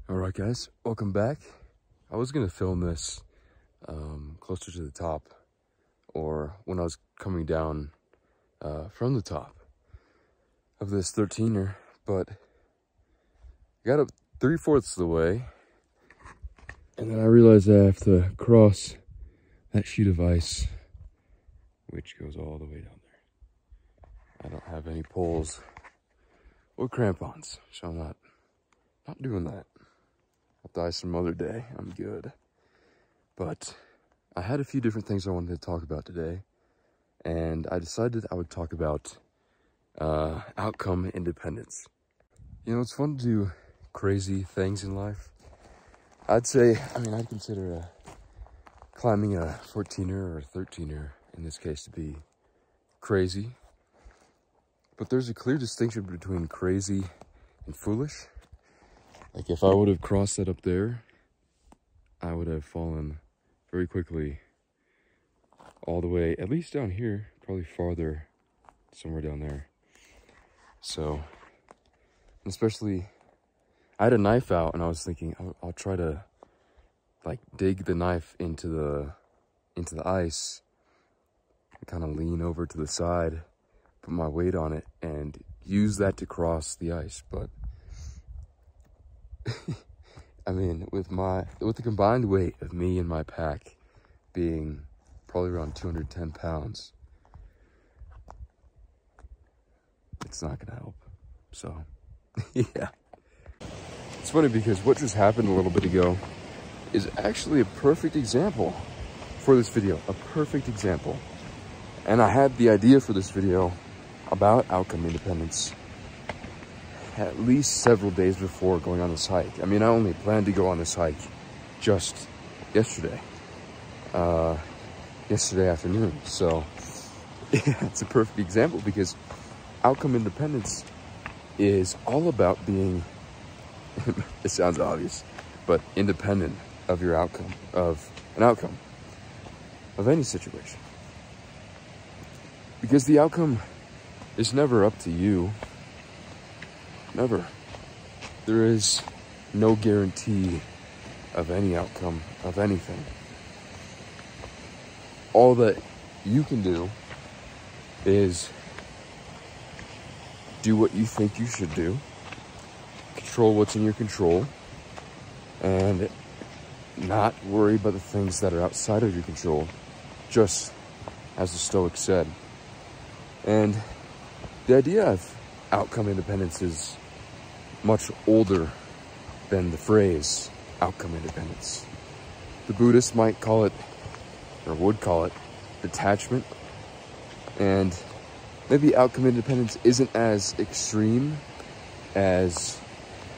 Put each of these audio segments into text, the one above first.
Alright guys, welcome back. I was gonna film this closer to the top, or when I was coming down from the top of this 13er, but I got up 3/4 of the way, and then I realized I have to cross that sheet of ice, which goes all the way down there. I don't have any poles or crampons, so I'm not doing that. I'll die some other day. I'm good. But I had a few different things I wanted to talk about today, and I decided I would talk about outcome independence. You know, it's fun to do crazy things in life. I'd consider climbing a 14er or 13er in this case to be crazy. But there's a clear distinction between crazy and foolish. Like, if I would have crossed that up there, I would have fallen very quickly all the way, at least down here, probably farther, somewhere down there. So, especially, I had a knife out, and I was thinking, I'll try to, like, dig the knife into the ice, and kind of lean over to the side, put my weight on it, and use that to cross the ice, but I mean, with the combined weight of me and my pack being probably around 210 pounds, it's not gonna help. So, yeah. It's funny because what just happened a little bit ago is actually a perfect example for this video, a perfect example. And I had the idea for this video about outcome independence at least several days before going on this hike. I mean, I only planned to go on this hike just yesterday afternoon. So yeah, it's a perfect example because outcome independence is all about being, it sounds obvious, but independent of your outcome, of an outcome of any situation. Because the outcome is never up to you. Never. There is no guarantee of any outcome of anything. All that you can do is do what you think you should do, control what's in your control, and not worry about the things that are outside of your control, just as the Stoics said. And the idea of outcome independence is much older than the phrase outcome independence. The Buddhists might call it, or would call it, detachment. And maybe outcome independence isn't as extreme as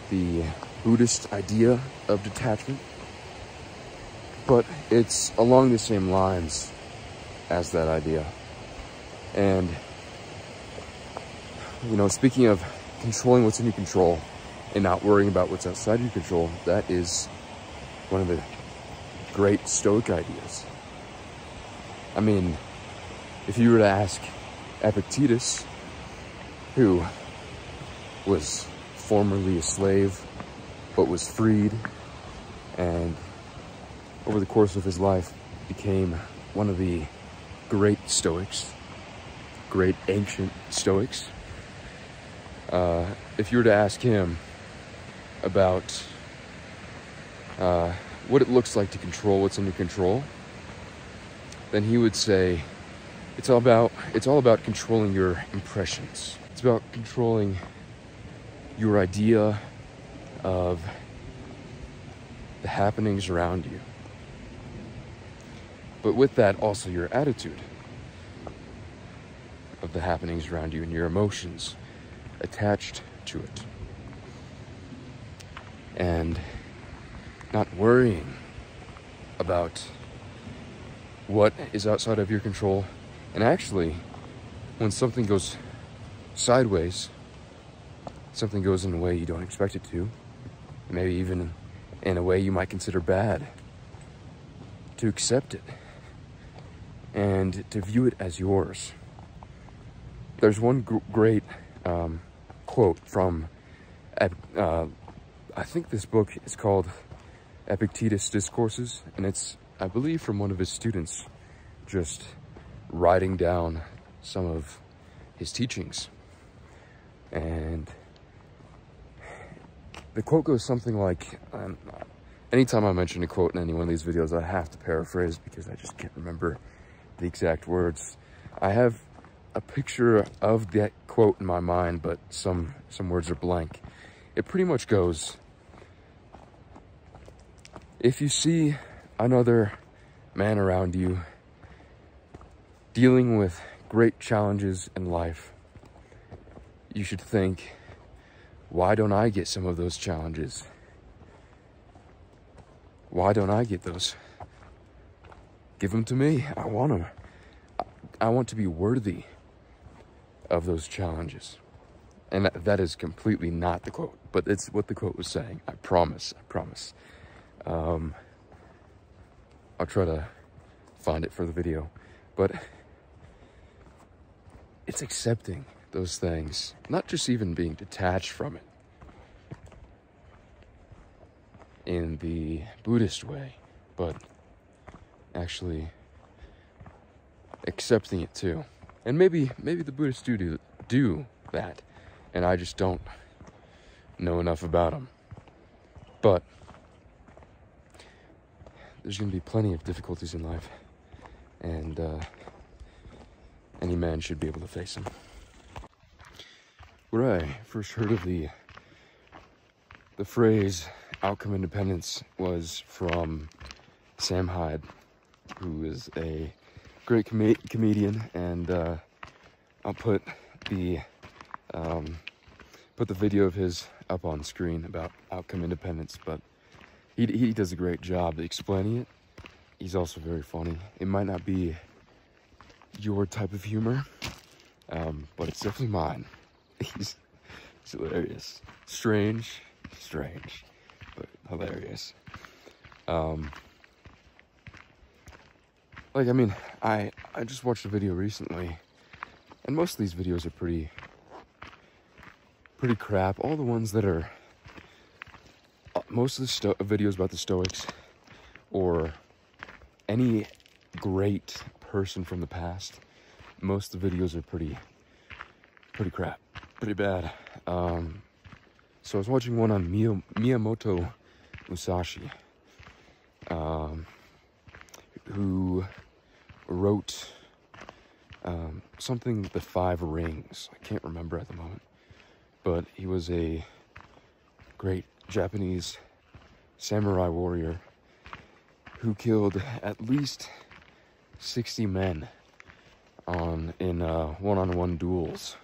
the Buddhist idea of detachment, but it's along the same lines as that idea. And, you know, speaking of controlling what's in your control and not worrying about what's outside your control, that is one of the great Stoic ideas. I mean, if you were to ask Epictetus, who was formerly a slave but was freed, and over the course of his life became one of the great Stoics, great ancient Stoics, if you were to ask him about what it looks like to control what's in your control, then he would say it's all about controlling your impressions. It's about controlling your idea of the happenings around you. But with that, also your attitude of the happenings around you and your emotions attached to it. And not worrying about what is outside of your control. And actually, when something goes sideways, something goes in a way you don't expect it to, maybe even in a way you might consider bad, to accept it and to view it as yours. There's one great quote from I think this book is called Epictetus Discourses, and it's, I believe, from one of his students, just writing down some of his teachings. And the quote goes something like, anytime I mention a quote in any one of these videos, I have to paraphrase because I just can't remember the exact words. I have a picture of that quote in my mind, but some words are blank. It pretty much goes, if you see another man around you dealing with great challenges in life, you should think, why don't I get some of those challenges? Why don't I get those? Give them to me. I want them. I want to be worthy of those challenges. And that is completely not the quote, but it's what the quote was saying. I promise. I'll try to find it for the video, but it's accepting those things, not just even being detached from it in the Buddhist way, but actually accepting it too. And maybe the Buddhists do that, and I just don't know enough about them. But there's going to be plenty of difficulties in life, and any man should be able to face them. Where I first heard of the phrase outcome independence was from Sam Hyde, who is a great comedian, and I'll put the video of his up on screen about outcome independence, but he does a great job explaining it. He's also very funny. It might not be your type of humor, but it's definitely mine. He's hilarious. Strange, but hilarious. Like, I mean, I just watched a video recently, and most of these videos are pretty crap. All the ones that are, most of the videos about the Stoics, or any great person from the past, most of the videos are pretty crap, pretty bad. So I was watching one on Miyamoto Musashi, who wrote something, The Five Rings. I can't remember at the moment, but he was a great Japanese samurai warrior who killed at least 60 men in one-on-one duels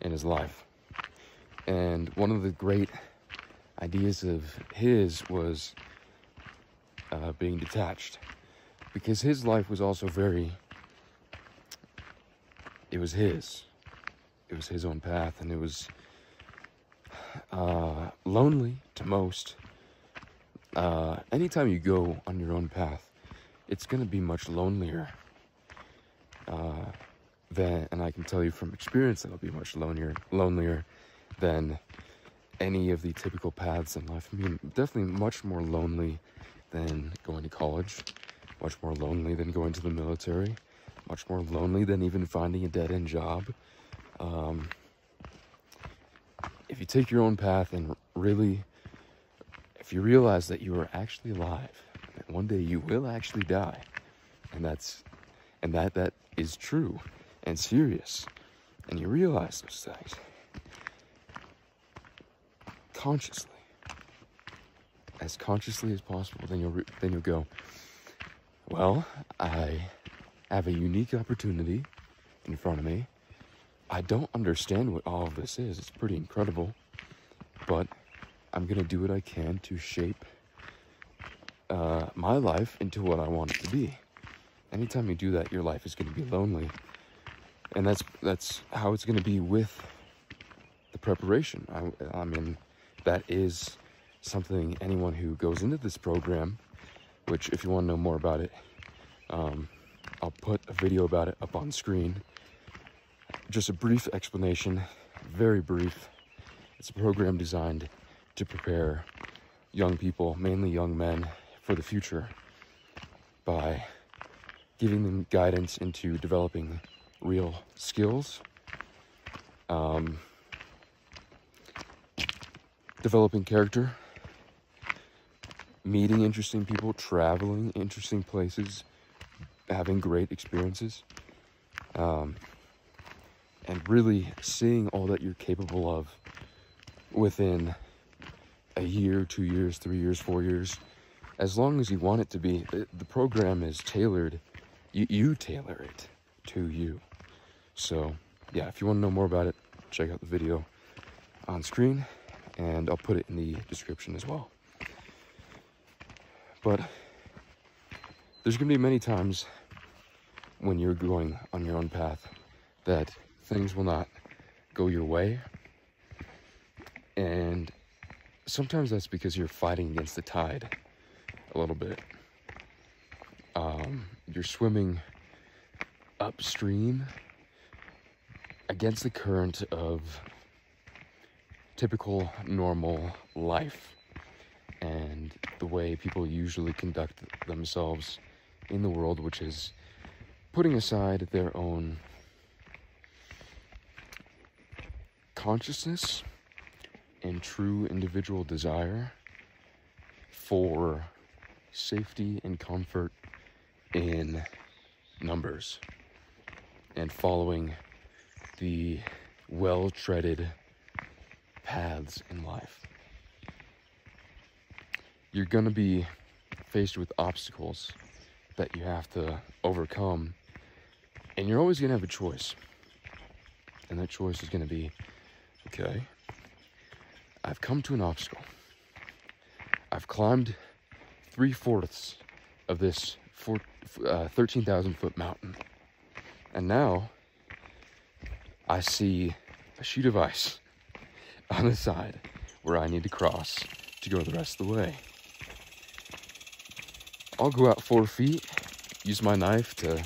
in his life. And one of the great ideas of his was being detached, because his life was also it was his own path, and it was lonely to most. Anytime you go on your own path, it's going to be much lonelier and I can tell you from experience that it'll be much lonelier than any of the typical paths in life. I mean, definitely much more lonely than going to college, much more lonely than going to the military, much more lonely than even finding a dead-end job. If you take your own path and really, if you realize that you are actually alive, that one day you will actually die, and that is true and serious, and you realize those things as consciously as possible, then you'll go, well, I have a unique opportunity in front of me. I don't understand what all of this is. It's pretty incredible, but I'm gonna do what I can to shape my life into what I want it to be. Anytime you do that, your life is gonna be lonely, and that's how it's gonna be with the preparation. I mean, that is something anyone who goes into this program, which if you want to know more about it, I'll put a video about it up on screen. Just a brief explanation, very brief. It's a program designed to prepare young people, mainly young men, for the future by giving them guidance into developing real skills, developing character, meeting interesting people, traveling interesting places, having great experiences, and really seeing all that you're capable of within a year, 2 years, 3 years, 4 years, as long as you want it to be. The program is tailored. You tailor it to you. So yeah, if you want to know more about it, check out the video on screen, and I'll put it in the description as well. But there's going to be many times when you're going on your own path that things will not go your way. And sometimes that's because you're fighting against the tide a little bit. You're swimming upstream against the current of typical normal life and the way people usually conduct themselves in the world, which is putting aside their own consciousness and true individual desire for safety and comfort in numbers, and following the well-treaded paths in life. You're gonna be faced with obstacles that you have to overcome, and you're always gonna have a choice. And that choice is gonna be, okay, I've come to an obstacle. I've climbed 3/4 of this 13,000-foot mountain. And now I see a sheet of ice on the side where I need to cross to go the rest of the way. I'll go out 4 feet, use my knife to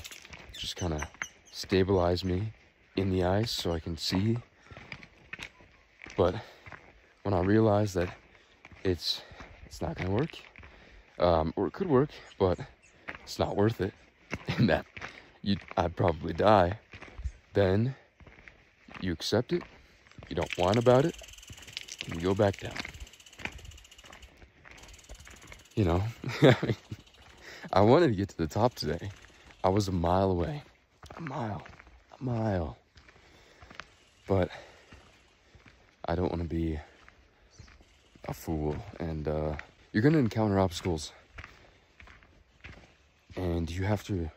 just kind of stabilize me in the ice so I can see. But when I realize that it's not gonna work, or it could work, but it's not worth it, and that I'd probably die, then you accept it, you don't whine about it, and you go back down. You know, I wanted to get to the top today. I was a mile away. A mile. But I don't want to be a fool, and you're going to encounter obstacles, and you have to,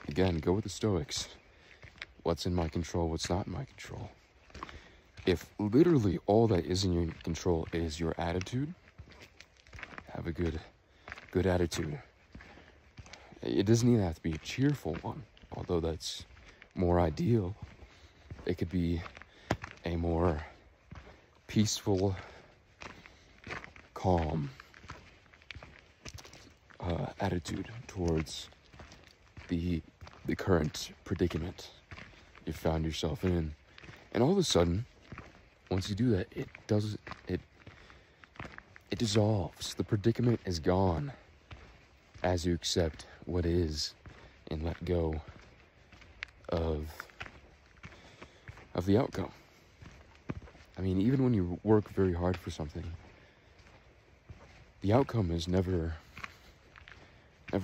again, go with the Stoics. What's in my control, what's not in my control. If literally all that is in your control is your attitude, have a good attitude. It doesn't even have to be a cheerful one, although that's more ideal. It could be a more peaceful, calm attitude towards the current predicament you found yourself in. And all of a sudden, once you do that, it dissolves. The predicament is gone as you accept what is and let go of the outcome. I mean, even when you work very hard for something, the outcome is never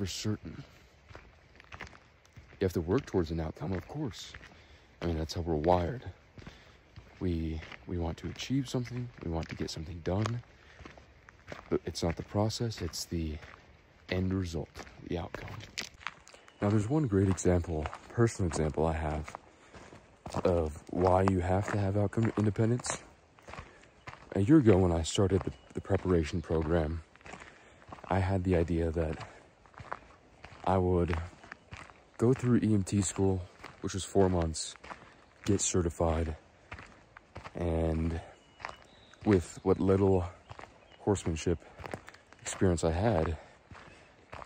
certain. You have to work towards an outcome, of course. I mean, that's how we're wired. We want to achieve something, we want to get something done, but it's not the process, it's the end result, the outcome. Now, there's one great example, personal example I have of why you have to have outcome independence. A year ago, when I started the preparation program, I had the idea that I would go through EMT school, which was 4 months, get certified, and with what little horsemanship experience I had,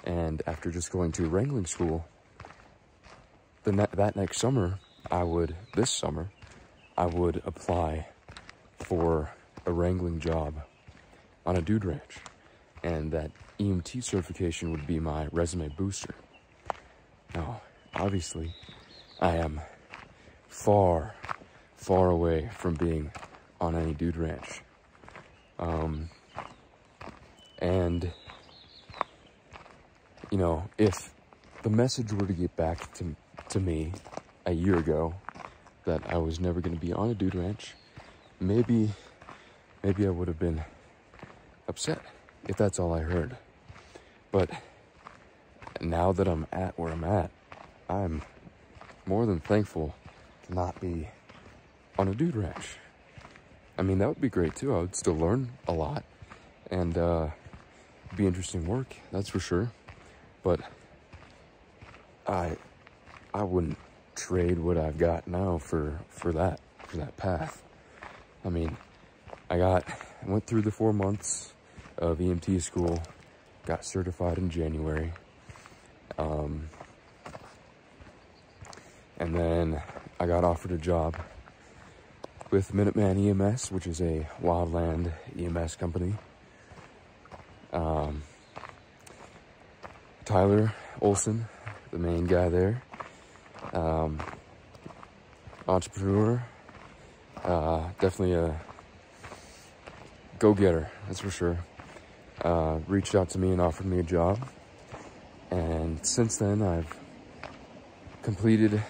and after just going to wrangling school, that next summer, this summer, I would apply for a wrangling job on a dude ranch, and that EMT certification would be my resume booster. Now, obviously, I am far, far away from being on any dude ranch. And, you know, if the message were to get back to me a year ago that I was never going to be on a dude ranch, maybe I would have been upset if that's all I heard. But now that I'm at where I'm at, I'm more than thankful to not be on a dude ranch. I mean, that would be great too. I would still learn a lot, and be interesting work, that's for sure. But I wouldn't trade what I've got now for that path. I mean, I went through the 4 months of EMT school, got certified in January, and then I got offered a job with Minuteman EMS, which is a wildland EMS company. Tyler Olson, the main guy there, entrepreneur, definitely a go-getter, that's for sure. Reached out to me and offered me a job, and since then I've completed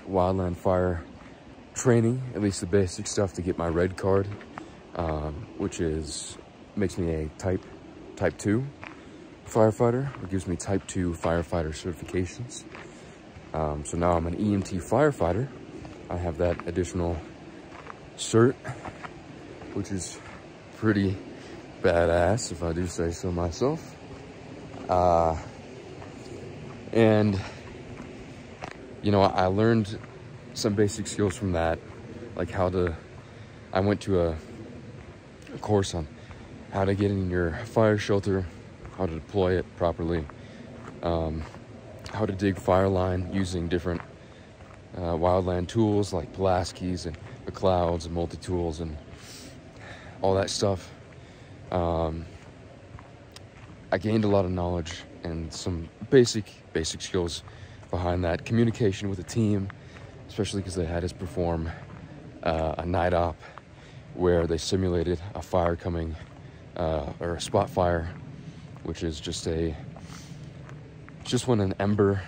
wildland fire training, at least the basic stuff to get my red card, which makes me a type 2 firefighter. It gives me type 2 firefighter certifications. So now I'm an EMT firefighter. I have that additional cert, which is pretty badass, if I do say so myself. And, you know, I learned some basic skills from that, like I went to a course on how to get in your fire shelter, how to deploy it properly, how to dig fire line using different wildland tools like Pulaski's and McLeod's and multi-tools and all that stuff. I gained a lot of knowledge and some basic skills behind that. Communication with a team, especially because they had us perform a night op where they simulated a fire coming, or a spot fire, which is just when an ember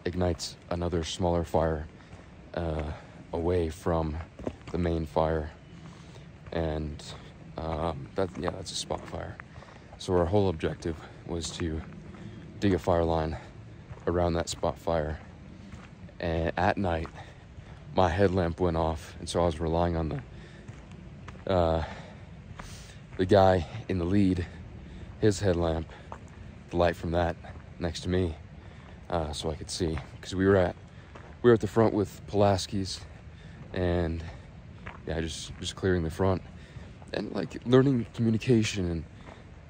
ignites another smaller fire away from the main fire. And that's a spot fire. So our whole objective was to dig a fire line around that spot fire. And at night, my headlamp went off, and so I was relying on the guy in the lead, his headlamp, the light from that next to me, so I could see, because we were at the front with Pulaski's, and yeah, just clearing the front and like learning communication and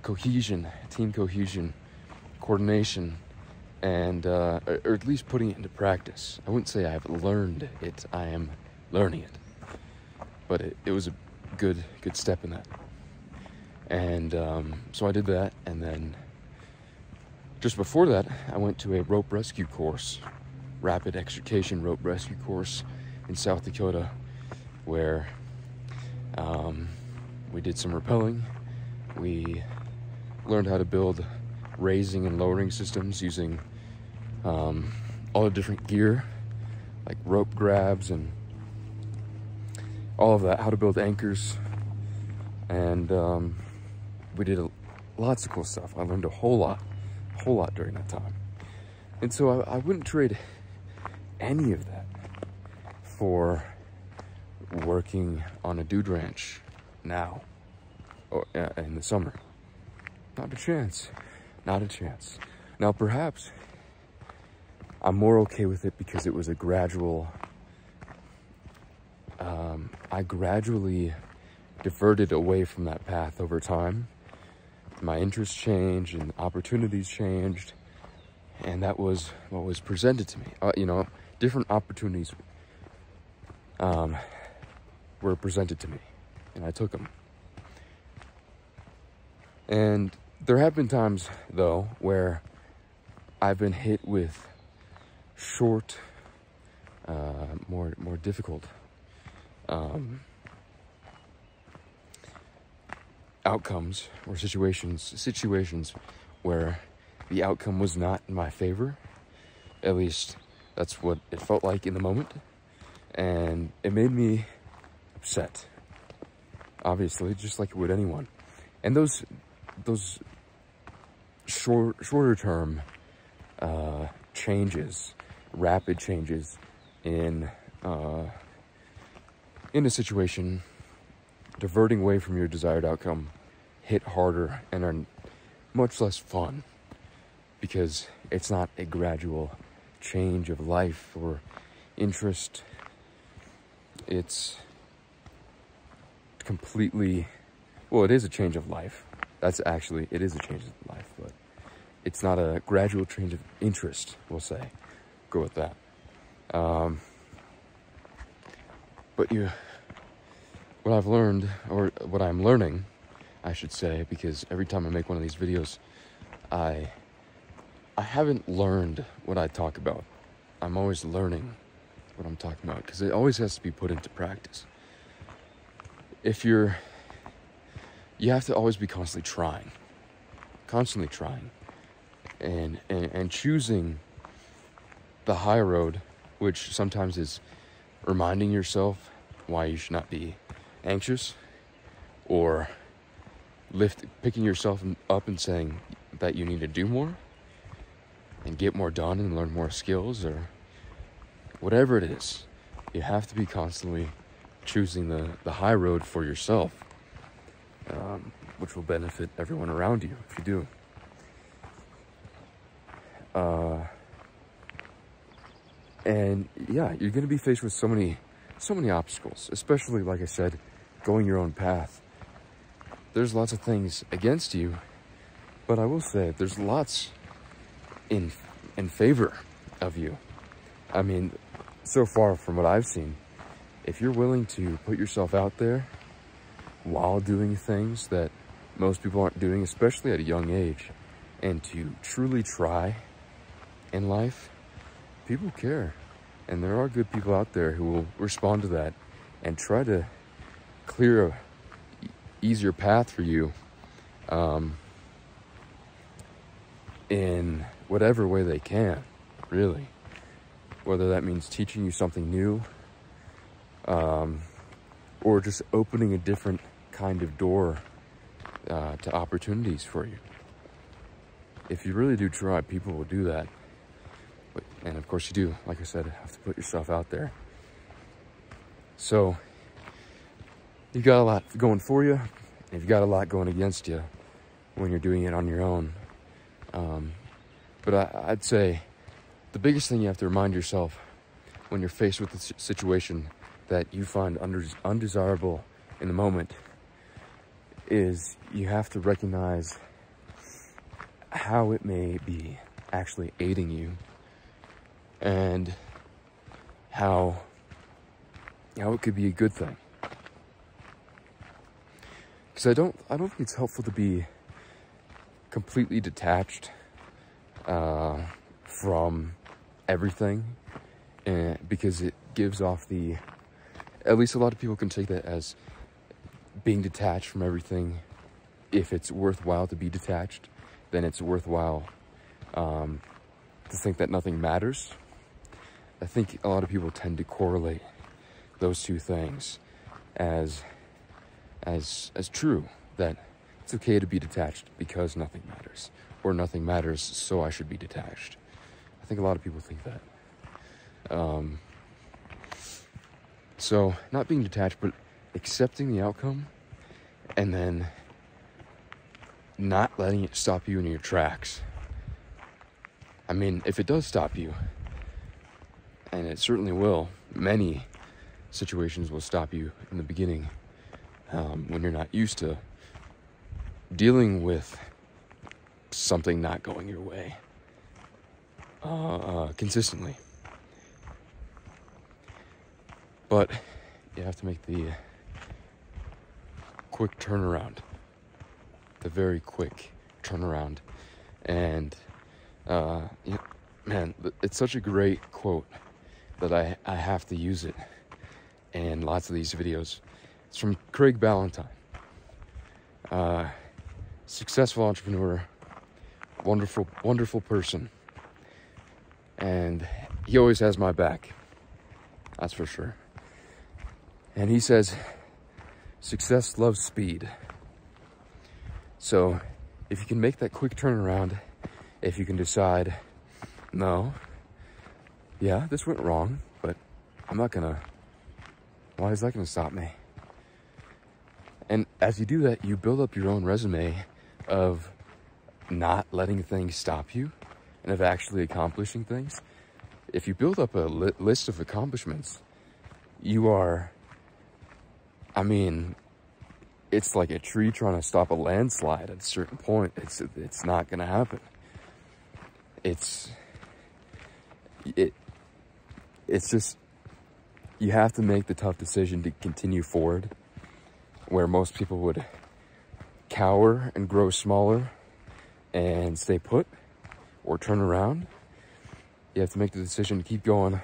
cohesion, team cohesion, coordination, and or at least putting it into practice. I wouldn't say I've learned it, I am learning it, but it was a good step in that. And so I did that, and then just before that I went to a rope rescue course, rapid extrication rope rescue course in South Dakota, where we did some rappelling. We learned how to build raising and lowering systems using all the different gear, like rope grabs and all of that, how to build anchors, and we did lots of cool stuff. I learned a whole lot during that time. And so I wouldn't trade any of that for working on a dude ranch now, or in the summer. Not a chance. Now perhaps I'm more okay with it because it was a gradual, I gradually diverted away from that path over time. My interests changed and opportunities changed, and that was what was presented to me. You know, different opportunities were presented to me, and I took them. And there have been times, though, where I've been hit with short, more difficult outcomes or situations where the outcome was not in my favor. At least that's what it felt like in the moment. And it made me upset, obviously, just like it would anyone. And those shorter term changes, rapid changes in a situation, diverting away from your desired outcome, hit harder and are much less fun, because it's not a gradual change of life or interest. It's completely, well, it is a change of life. It is a change of life, but it's not a gradual change of interest, we'll say. Go with that. But what I've learned, or what I'm learning, I should say, because every time I make one of these videos, I haven't learned what I talk about. I'm always learning what I'm talking about, because it always has to be put into practice. You have to always be constantly trying, and choosing the high road, which sometimes is reminding yourself why you should not be anxious, or picking yourself up and saying that you need to do more and get more done and learn more skills, or whatever it is. You have to be constantly choosing the high road for yourself, which will benefit everyone around you if you do. And yeah, you're going to be faced with so many obstacles, especially, like I said, going your own path. There's lots of things against you, but I will say there's lots in favor of you. I mean, so far from what I've seen, if you're willing to put yourself out there while doing things that most people aren't doing, especially at a young age, and to truly try in life, people care. And there are good people out there who will respond to that and try to clear a easier path for you, in whatever way they can, really. Whether that means teaching you something new, or just opening a different kind of door to opportunities for you. If you really do try, people will do that. And of course you do, like I said, have to put yourself out there. So you got a lot going for you, and you've got a lot going against you when you're doing it on your own. But I'd say the biggest thing you have to remind yourself when you're faced with a situation that you find undesirable in the moment is you have to recognize how it may be actually aiding you, and how it could be a good thing. Because I don't think it's helpful to be completely detached from everything, because it gives off at least a lot of people can take that as being detached from everything. If it's worthwhile to be detached, then it's worthwhile to think that nothing matters. I think a lot of people tend to correlate those two things as true, that it's okay to be detached because nothing matters, or nothing matters so I should be detached. I think a lot of people think that. So not being detached, but accepting the outcome, and then not letting it stop you in your tracks. I mean, if it does stop you, and it certainly will, many situations will stop you in the beginning, when you're not used to dealing with something not going your way consistently. But you have to make the quick turnaround a very quick turnaround. And yeah, man, it's such a great quote that I have to use it in lots of these videos. It's from Craig Ballantyne. Successful entrepreneur, wonderful person, and he always has my back, that's for sure. And he says, success loves speed. So if you can make that quick turnaround, if you can decide, no, yeah, this went wrong, but why is that gonna stop me? And as you do that, you build up your own resume of not letting things stop you and of actually accomplishing things. If you build up a list of accomplishments, you are, I mean, it's like a tree trying to stop a landslide at a certain point. It's not gonna happen. It's just, you have to make the tough decision to continue forward, where most people would cower and grow smaller and stay put or turn around. You have to make the decision to keep going,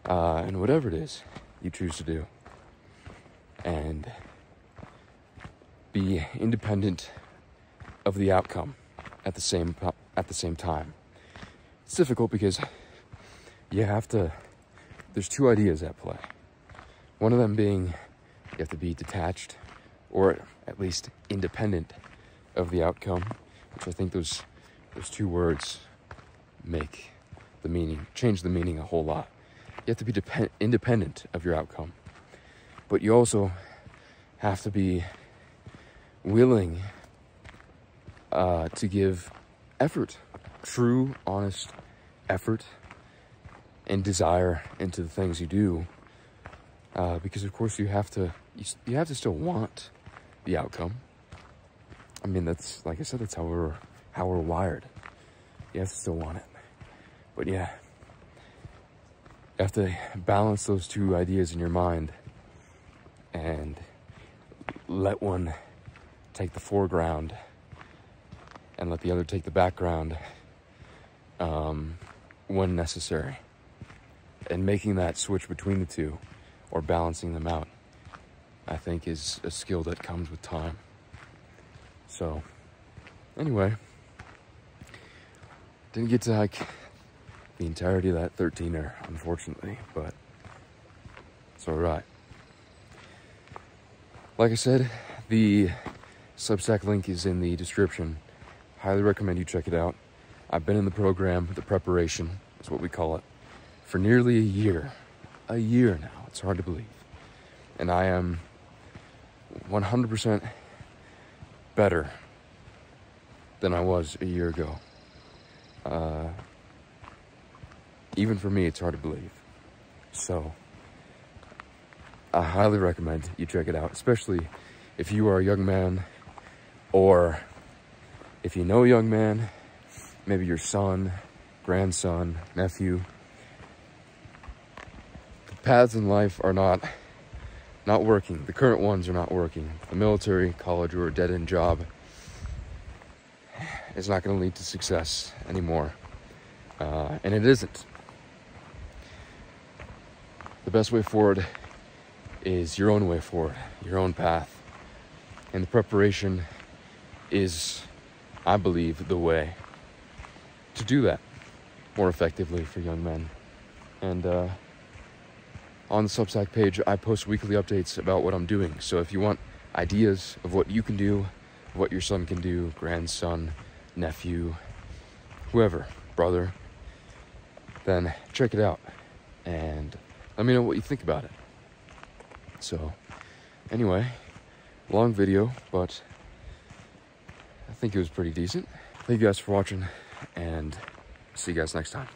and whatever it is you choose to do, and be independent of the outcome at the same time. It's difficult because there's two ideas at play. One of them being you have to be detached, or at least independent of the outcome, which I think those two words change the meaning a whole lot. You have to be independent of your outcome, but you also have to be willing to give effort, true, honest effort and desire into the things you do, because of course you have to still want the outcome. I mean, that's, like I said, that's how we're wired. You have to still want it. But yeah, you have to balance those two ideas in your mind and let one take the foreground and let the other take the background when necessary. And making that switch between the two, or balancing them out, I think is a skill that comes with time. So anyway, didn't get to hike the entirety of that 13er, unfortunately, but it's all right. Like I said, the Substack link is in the description. Highly recommend you check it out. I've been in the program, the preparation is what we call it, for nearly a year. A year now. It's hard to believe. And I am 100% better than I was a year ago. Even for me, it's hard to believe. So I highly recommend you check it out, especially if you are a young man, or if you know a young man, maybe your son, grandson, nephew. The paths in life are not working. The current ones are not working. The military, college, or a dead-end job is not going to lead to success anymore. And it isn't. The best way forward is your own way forward, your own path. And the preparation is, I believe, the way to do that more effectively for young men. And on the Substack page, I post weekly updates about what I'm doing. So if you want ideas of what you can do, what your son can do, grandson, nephew, whoever, brother, then check it out and let me know what you think about it. So anyway, long video, but I think it was pretty decent. Thank you guys for watching, and see you guys next time.